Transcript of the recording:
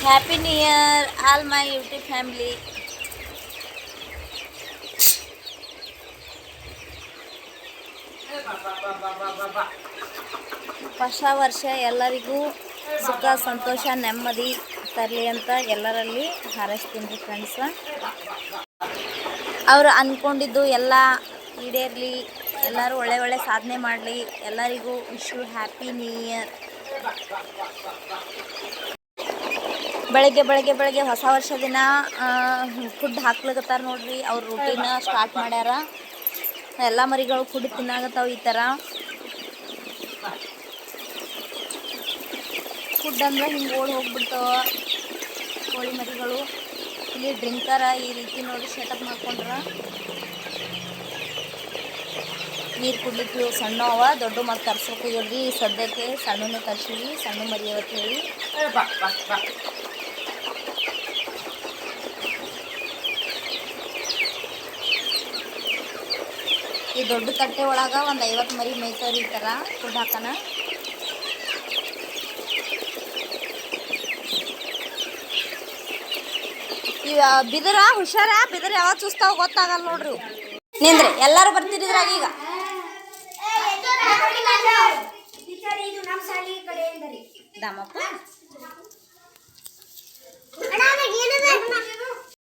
Happy New Year, all my YouTube family. ಹೊಸ ವರ್ಷ ಎಲ್ಲರಿಗೂ ಸುಖ ಸಂತೋಷ ನೆಮ್ಮದಿ ತರಲಿ ಅಂತ ಎಲ್ಲರಲ್ಲಿ ಹಾರೈಸ್ತೀನಿ ರೀ ಫ್ರೆಂಡ್ಸ. ಅವರು ಅಂದ್ಕೊಂಡಿದ್ದು ಎಲ್ಲ ಈಡೇರಲಿ, ಎಲ್ಲರೂ ಒಳ್ಳೆ ಒಳ್ಳೆ ಸಾಧನೆ ಮಾಡಲಿ. ಎಲ್ಲರಿಗೂ wish you happy new year. ಬೆಳಗ್ಗೆ ಹೊಸ ವರ್ಷ ದಿನ ಫುಡ್ ಹಾಕ್ಲಿಕತ್ತಾರ ನೋಡ್ರಿ. ಅವ್ರ ರೂಟೀನ್ ಸ್ಟಾರ್ಟ್ ಮಾಡ್ಯಾರ. ಎಲ್ಲ ಮರಿಗಳು ಫುಡ್ ತಿನ್ನಾಗತ್ತಾವ. ಈ ಥರ ಫುಡ್ ಅಂದ್ರೆ ಹಿಂಗೆ ಓಡಿ ಹೋಗ್ಬಿಡ್ತಾವ ಕೋಳಿ ಮರಿಗಳು. ಇಲ್ಲಿ ಡ್ರಿಂಕರ ಈ ರೀತಿ ನೋಡಿ ಸೆಟಪ್ ಮಾಡ್ಕೊಂಡ್ರ. ನೀರು ಕುಡ್ಲಿಕ್ಕೆ ಸಣ್ಣ ಅವ, ದೊಡ್ಡ ಮತ್ತು ತರ್ಸ್ಬೇಕಿದ್ರಿ. ಸದ್ಯಕ್ಕೆ ಸಣ್ಣನೇ ತರ್ಸಿವಿ, ಸಣ್ಣ ಮರಿ ಅವತ್ತು ಹೇಳಿ. ಈ ದೊಡ್ಡ ತಟ್ಟೆ ಒಳಗೆ ಒಂದು 50 ಮರಿ ಮೇಯ್ತಾವ್ರಿ. ಈ ಥರ ಫುಡ್ ಹಾಕೋಣ. ಬಿದರ ಹುಷಾರ, ಬಿದರ ಯಾವಾಗ ಚೂಸ್ತಾವ ಗೊತ್ತಾಗಲ್ಲ ನೋಡ್ರಿ. ನಿಂದ್ರಿ, ಎಲ್ಲರೂ ಬರ್ತಿದ್ರಾಗ ಈಗ. ದಾಮಪ್ಪ